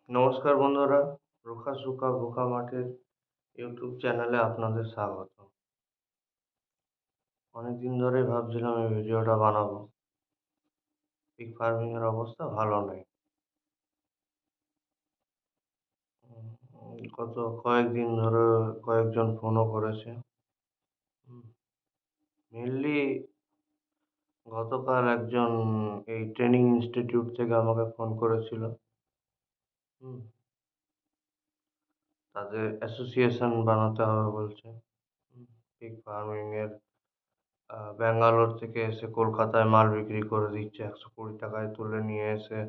নমস্কার বন্ধুরা, রুখা সুখা ভুখা মাঠের ইউটিউব চ্যানেলে আপনাদের স্বাগত। অনেকদিন ধরেই ভাবছিলাম এই ভিডিওটা বানাবো। পিগ ফার্মিং এর অবস্থা ভালো নেই। গত কয়েকদিন ধরে কয়েকজন ফোনও করেছে। হুম, মেইনলি গতকাল একজন এই ট্রেনিং ইনস্টিটিউট থেকে আমাকে ফোন করেছিল। হুম, তাদের অ্যাসোসিয়েশন বানাতে হবে বলছে। পিগ ফার্মিং এর ব্যাঙ্গালোর থেকে এসে কলকাতায় মাল বিক্রি করে দিচ্ছে। ৳১২০ তুলে নিয়ে এসে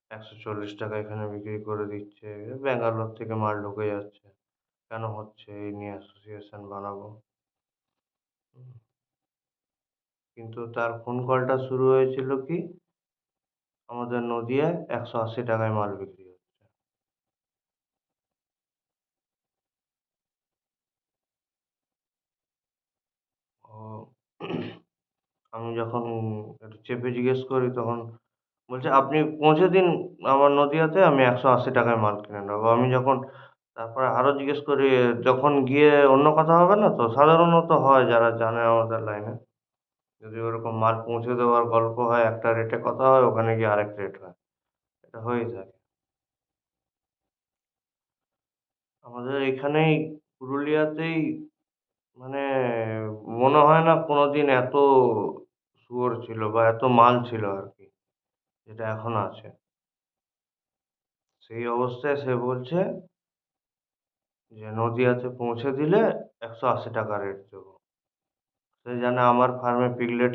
৳১৪০ এখানে বিক্রি করে দিচ্ছে। ব্যাঙ্গালোর থেকে মাল ঢুকে যাচ্ছে। কেন হচ্ছে? এই নিয়ে অ্যাসোসিয়েশন বানাবো। হুম, কিন্তু তার ফোন কলটা শুরু হয়েছিল কি? আমাদের নদীয়ায় ৳১৮০ মাল বিক্রি হচ্ছে। ও আমি যখন একটু চেপে জিজ্ঞেস করি তখন বলছে, "আপনি পৌঁছে দিন আমার নদীয়াতে, আমি ৳১৮০ মাল কিনে নেবো।" আমি যখন তারপরে আরো জিজ্ঞেস করি, যখন গিয়ে অন্য কথা হবে না তো? সাধারণত হয় যারা জানে আমাদের লাইনে। যদি ওরকম মাল পৌঁছে দেওয়ার গল্প হয়, একটা রেটে কথা হয়, ওখানে গিয়ে আরেক রেট হয়। এটা হয়েই থাকে। আমাদের এখানেই পুরুলিয়াতেই মানে মনে হয় না কোনোদিন এত শুয়োর ছিল বা এত মাল ছিল আরকি, যেটা এখন আছে। সেই অবস্থায় সে বলছে যে নদীয়াতে পৌঁছে দিলে ৳১৮০ রেট দেবো। সে জানে আমার ফার্মে পিগলেট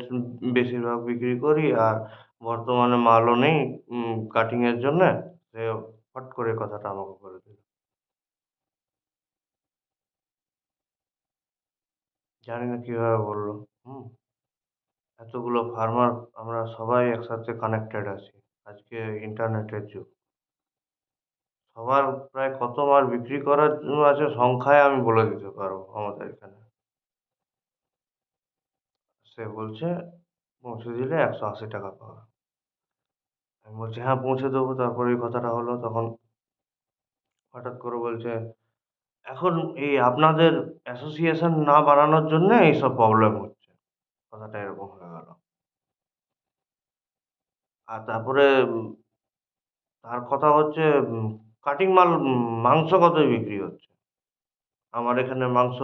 বেশিরভাগ বিক্রি করি আর বর্তমানে মালও নেই কাটিং এর জন্যে। সে ফট করে কথাটা আমাকে বলে দিল। জানি না কিভাবে বলল। হুম? এতগুলো ফার্মার আমরা সবাই একসাথে কানেক্টেড আছি। আজকে ইন্টারনেটের যুগ। সবার প্রায় কত মাল বিক্রি করার আছে সংখ্যায় আমি বলে দিতে পারবো আমাদের এখানে। সে বলছে পৌঁছে দিলে ৳১৮০ পাবে। আমি বলছি, "হ্যাঁ, পৌঁছে দেবো।" তারপরে এই কথাটা হলো তখন হঠাৎ করে বলছে, "এখন এই আপনাদের অ্যাসোসিয়েশন না বানানোর জন্যে এইসব প্রবলেম হচ্ছে।" কথাটা এরকম হয়ে গেল। আর তারপরে তার কথা হচ্ছে কাটিং মাল মাংস কতয় বিক্রি হচ্ছে? আমার এখানে মাংস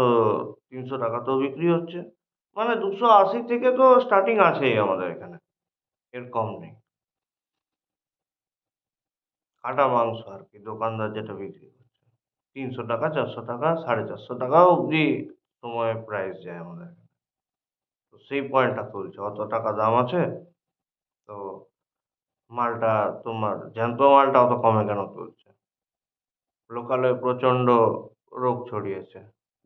৳৩০০ তেও বিক্রি হচ্ছে। মানে ২৮০ থেকে তো স্টার্টিং আছেই আমাদের এখানে। এর কম নেই। কাটা মাংস আরকি দোকানদার যেটা বিক্রি করছে। ৳৩০০, ৳৪০০, ৳৪৫০ অব্দি সময় প্রাইস যায় আমাদের। তো সেই পয়েন্টটা তুলছে। অত টাকা দাম আছে, তো মালটা তোমার জ্যান্ত মালটা অত কমে কেন তুলছে? লোকালয়ে প্রচণ্ড রোগ ছড়িয়েছে।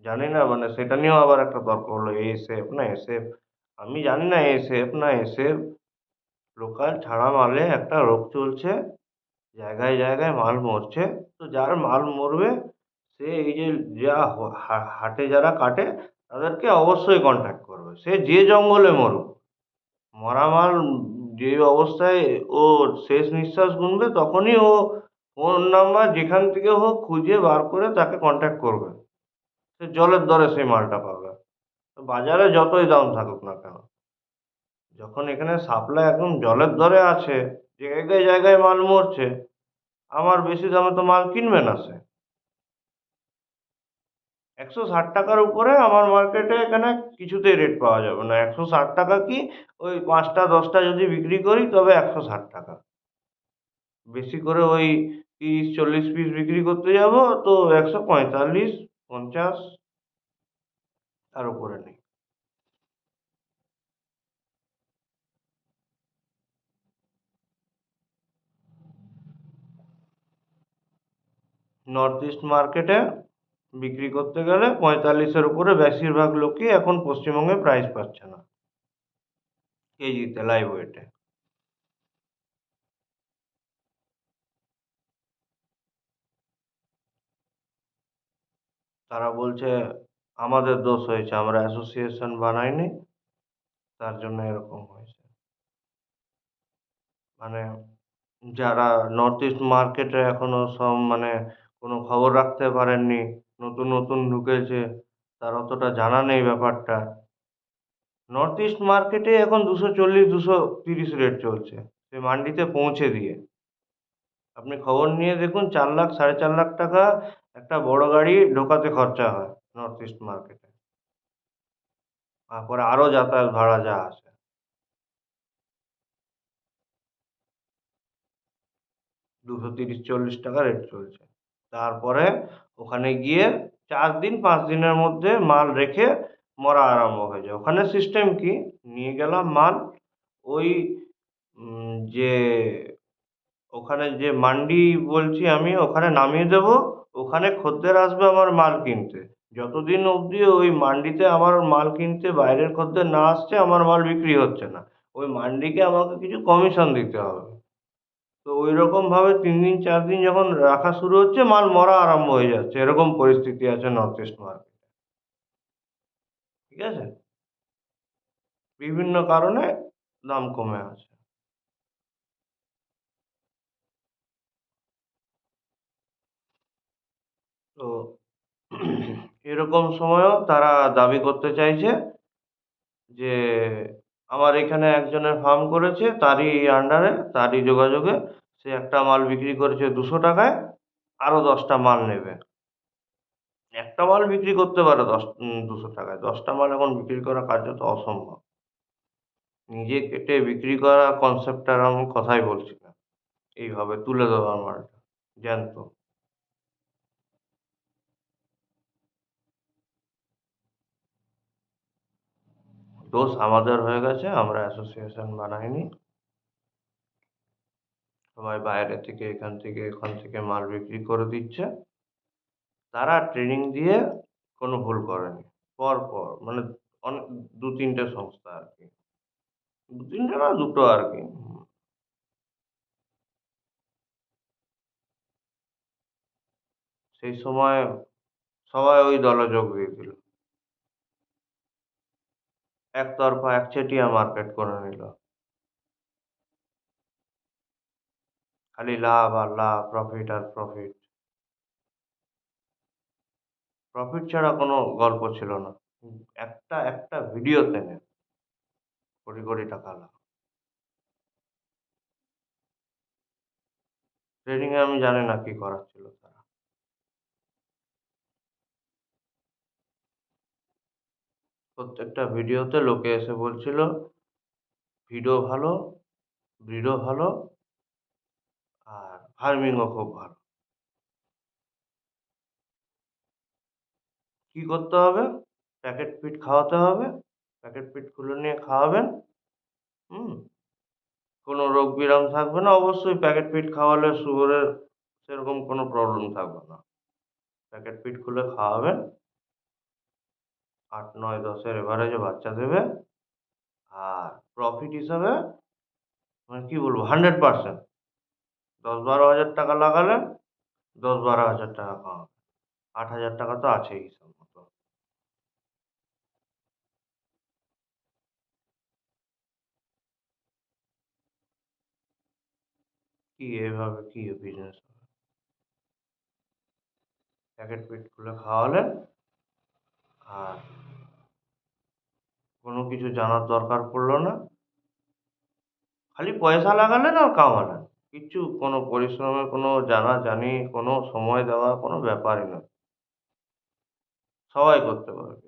জানি না মানে সেটা নিয়েও আবার একটা তর্ক হলো এএসএফ না এসএফ। আমি জানি না এএসএফ না এসএফ। লোকাল ছাড়া মালে একটা রোগ চলছে। জায়গায়, জায়গায় মাল মরছে। তো যার মাল মরবে সে এই যে যা হাটে যারা কাটে তাদেরকে অবশ্যই কন্ট্যাক্ট করবে। সে যে জঙ্গলে মরুক। মরা মাল যে অবস্থায় ও শেষ নিঃশ্বাস গুনবে তখনই ও ফোন নাম্বার যেখান থেকে হোক খুঁজে বার করে তাকে কন্ট্যাক্ট করবে। সে জলের দরে সেই মালটা পাবে। বাজারে যতই দাম থাকুক না কেন। যখন এখানে সাপ্লাই একদম জলের দরে আছে, জায়গায়, জায়গায় মাল মরছে, আমার বেশি দামে তো মাল কিনবে না সে। ৳১৬০ র উপরে আমার মার্কেটে এখানে কিছুতেই রেট পাওয়া যাবে না। ৳১৬০ কি ওই ৫ টা ১০ টা যদি বিক্রি করি তবে ৳১৬০। বেশি করে ওই ৩০-৪০ পিস বিক্রি করতে যাবো তো ১৪৫, ৫০ তার উপরে নেই। নর্থ ইস্ট মার্কেটে বিক্রি করতে গেলে ৪৫ এর উপরে বেশিরভাগ লোকই এখন পশ্চিমবঙ্গে প্রাইস পাচ্ছে না। কেজিতে লাইভ ওয়েটে। তারা বলছে আমাদের দোষ হয়েছে। আমরা অ্যাসোসিয়েশন বানাইনি। তার জন্য এরকম হয়েছে। মানে যারা নর্থ ইস্ট মার্কেটে এখনো সব মানে কোনো খবর রাখতে পারেননি, নতুন নতুন ঢুকেছে, তার অতটা জানা নেই ব্যাপারটা। নর্থ ইস্ট মার্কেটে এখন 240 230 রেট চলছে, সে মান্ডিতে পৌঁছে দিয়ে। আপনি খবর নিয়ে দেখুন, 4 লাখ 4.5 লাখ টাকা একটা বড় গাড়ি ঢোকাতে খরচা হয় নর্থ ইস্ট মার্কেটে। তারপরে আরো যাতায়াত ভাড়া যা আসে। 230-40 টাকা রেট চলছে। তারপরে ওখানে গিয়ে 4 দিন 5 দিনের মধ্যে মাল রেখে মরা আরম্ভ হয়ে যায়। ওখানে সিস্টেম কি, নিয়ে গেলাম মাল, ওই যে ওখানে যে মান্ডি বলছি আমি, ওখানে নামিয়ে দেবো। ওখানে খদ্দের আসবে আমার মাল কিনতে। যতদিন অবধি ওই মান্ডিতে আমার মাল কিনতে বাইরের খদ্দের না আসছে, আমার মাল বিক্রি হচ্ছে না। ওই মান্ডিকে আমাকে কিছু কমিশন দিতে হবে। তো ঐরকম ভাবে 3 দিন 4 দিন যখন রাখা শুরু হচ্ছে, মাল মরা আরম্ভ হয়ে যাচ্ছে। এরকম পরিস্থিতি আছে নর্থ ইস্ট মার্কেটে। ঠিক আছে? বিভিন্ন কারণে দাম কমে আছে। তো এরকম সময়েও তারা দাবি করতে চাইছে যে আমার এখানে একজনের ফার্ম করেছে, তারই আন্ডারে, তারই যোগাযোগে সে একটা মাল বিক্রি করেছে 200 টাকায়, আরো 10টা মাল নেবে। একটা মাল বিক্রি করতে পারে 200 টাকায়, 10টা মাল এখন বিক্রি করা কার্যত অসম্ভব। নিজে কেটে বিক্রি করা কনসেপ্টটার আমি কথাই বলছি না। এইভাবে তুলে দেওয়া মালটা জ্যান্ত। দোষ আমাদের হয়ে গেছে, আমরা অ্যাসোসিয়েশন বানাইনি। সবাই বাইরে থেকে এখান থেকে ওখান থেকে মাল বিক্রি করে দিচ্ছে। তারা ট্রেনিং দিয়ে কোনো ভুল করেনি। পরপর মানে অনেক 2-3টে সংস্থা আরকি। 2-3টে না, 2টো আরকি। সেই সময় সবাই ওই দলে যোগ দিয়ে দিল। একতরফা একচেটিয়া মার্কেট করে নিল। খালি লাভ আর লাভ, প্রফিট আর প্রফিট। প্রফিট ছাড়া কোনো গল্প ছিল না। একটা একটা ভিডিওতে নেয় কোটি কোটি টাকা লাভ। ট্রেনিং এ আমি জানি না কি করাচ্ছিল তারা। প্রত্যেকটা ভিডিওতে লোকে এসে বলছিল ভিডিও ভালো, ব্রিডও ভালো, আর ফার্মিংও খুব ভালো। কি করতে হবে? প্যাকেট ফিড খাওয়াতে হবে। প্যাকেট ফিড খুলে নিয়ে খাওয়াবেন। হুম? কোনো রোগ বিরাম থাকবে না। অবশ্যই প্যাকেট ফিড খাওয়ালে শুয়োরের সেরকম কোনো প্রবলেম থাকবে না। প্যাকেট ফিড খুলে খাওয়াবেন। 8, 9, 10 এর এভারেজে বাচ্চা দেবে। আর প্রফিট হিসাবে মানে কি বলবো, 100%, ১০-১২ হাজার টাকা লাগালেন, ১০-১২ হাজার টাকা কামাবেন। ৮ হাজার টাকা তো আছেই হিসাব মতো। কি এভাবে কি বিজনেস হবে? প্যাকেট ফিড খুলে খাওয়ালেন, আর কোনো কিছু জানার দরকার পড়ল না। খালি পয়সা লাগালেন আর কামালেন। কিচ্ছু কোনো পরিশ্রমের কোনো জানাজানি, কোনো সময় দেওয়া কোনো ব্যাপারই নয়। সবাই করতে পারবে।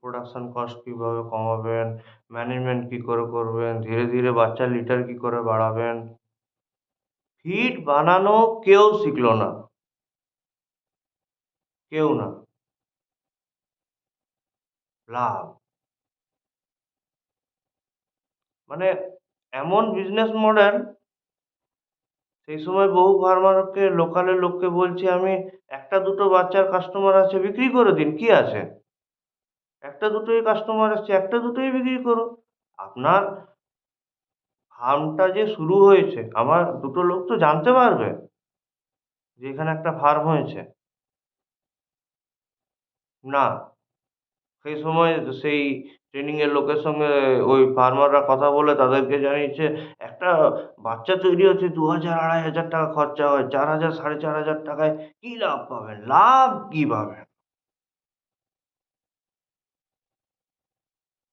প্রোডাকশন কস্ট কিভাবে কমাবেন, ম্যানেজমেন্ট কি করে করবেন, ধীরে ধীরে বাচ্চার লিটার কি করে বাড়াবেন। ফিড বানানো কেউ শিখলো না। কেউ না। লাভ। মানে এমন বিজনেস মডেল, সেই সময় বহু ফার্মারকে লোকালের লোককে বলছি আমি, একটা দুটো বাচ্চার কাস্টমার আছে বিক্রি করে দিন, কি আছে? একটা দুটোই কাস্টমার আসছে, একটা দুটোই বিক্রি করুন। আপনার ফার্মটা যে শুরু হয়েছে, আমার দুটো লোক তো জানতে পারবে যে এখানে একটা ফার্ম হয়েছে। না, সেই সময় সেই ট্রেনিং এর লোকের সঙ্গে ওই ফার্মাররা কথা বলে তাদেরকে জানিয়েছে, একটা বাচ্চা তৈরি হতে ২,০০০ ৳২,৫০০ খরচা হয়। ৪,০০০ ৳৪,৫০০ টাকায় কি লাভ পাবেন? লাভ কি পাবেন?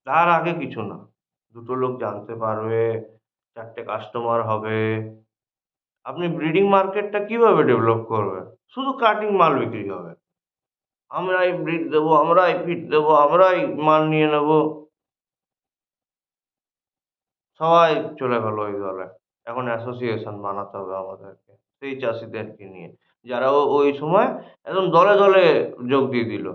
তার আগে কিছু না। ২ টো লোক জানতে পারবে, ৪ টে কাস্টমার হবে। আপনি ব্রিডিং মার্কেটটা কিভাবে ডেভেলপ করবেন? শুধু কাটিং মাল বিক্রি হবে। আমরাই ব্রিড দেবো, আমরাই ফিড দেবো, আমরাই মাল নিয়ে নেবো। সবাই চলে গেল ওই দলে। এখন অ্যাসোসিয়েশন বানাতে হবে আমাদেরকে। সেই চাষীদেরকে নিয়ে। যারা ওই সময় একদম দলে, দলে যোগ দিয়ে দিল।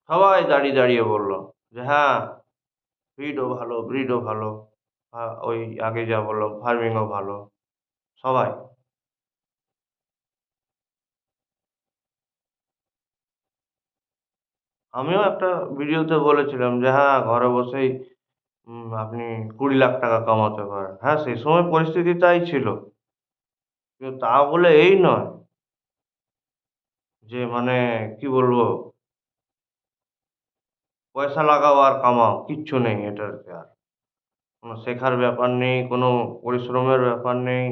সবাই দাঁড়িয়ে, দাঁড়িয়ে বলল যে, "হ্যাঁ, ব্রিডও ভালো, ব্রিডও ভালো।" ওই আগে যা বললাম ফার্মিংও ভালো। সবাই। আমিও একটা ভিডিওতে বলেছিলাম যে, "হ্যাঁ, ঘরে বসেই আপনি ৳২০,০০,০০০ কামাতে পারেন।" হ্যাঁ, সেই সময় পরিস্থিতি তাই ছিল। কিন্তু তা বলে এই নয় যে মানে কি বলবো? পয়সা লাগাও আর কামাও। কিচ্ছু নেই এটাতে আর। কোন শেখার ব্যাপার নেই, কোন পরিশ্রমের ব্যাপার নেই।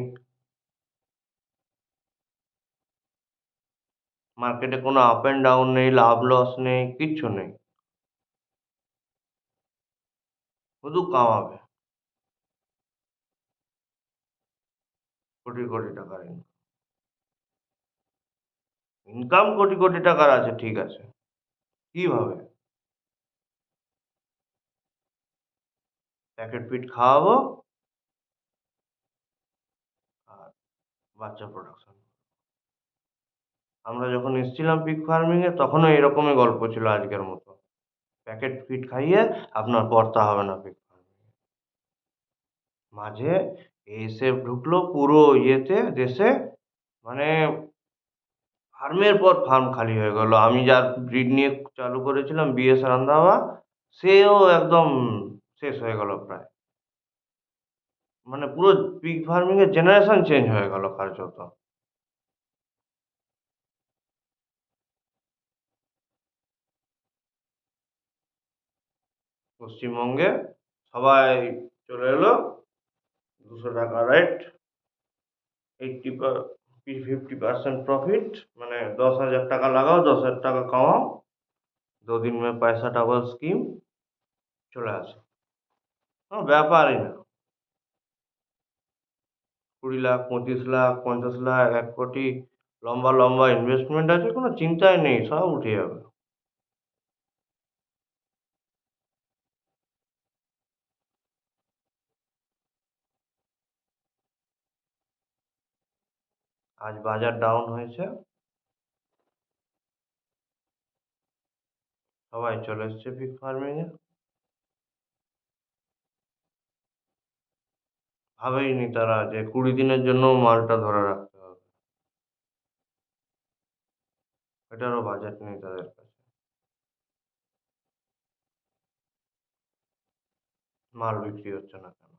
মার্কেটে কোন আপ অ্যান্ড ডাউন নেই, লাভ লস নেই, কিচ্ছু নেই। শুধু কামাবে। কোটি, কোটি টাকার ইনকাম কোটি, কোটি টাকার আছে ঠিক আছে। কিভাবে? প্যাকেট ফিড খাওয়াবো আর বাচ্চা প্রোডাকশন। আমরা যখন এসছিলাম পিগ ফার্মিং এ তখনও এরকমই গল্প ছিল আজকের মতো। প্যাকেট ফিড খাইয়ে আপনার পড়তা হবে না পিগ ফার্মিং এ। মাঝে এএসএফ ঢুকলো পুরো ইয়েতে দেশে মানে ফার্মের পর ফার্ম খালি হয়ে গেল। আমি যার ব্রিড নিয়ে চালু করেছিলাম বিএস রান্ধাওয়া, সেও একদম শেষ হয়ে গেল প্রায়। মানে পুরো পিগ ফার্মিং এর জেনারেশন চেঞ্জ হয়ে গেল কার্যত। পশ্চিমবঙ্গে সবাই চলে এলো ৳২০০ রেট, 50% প্রফিট মানে ৳১০,০০০ লাগাও, ৳১০,০০০ কামাও। ২ দিন में पैसा डबल স্কিম চলে আসে। কোন ব্যাপারই না। ২০,০০,০০০, ২৫,০০,০০০, ৫০,০০,০০০, ১,০০,০০,০০০ লম্বা, লম্বা ইনভেস্টমেন্ট আছে কোন চিন্তাই নেই। সব উঠে যাবে। আজ বাজার ডাউন হয়েছে। সবাই চলে এসছে পিগ ফার্মিং এ। ভাবেইনি তারা যে ২০ দিনের জন্যও মালটা ধরে রাখতে হবে। এটারও বাজেট নেই তাদের কাছে। মাল বিক্রি হচ্ছে না কেন?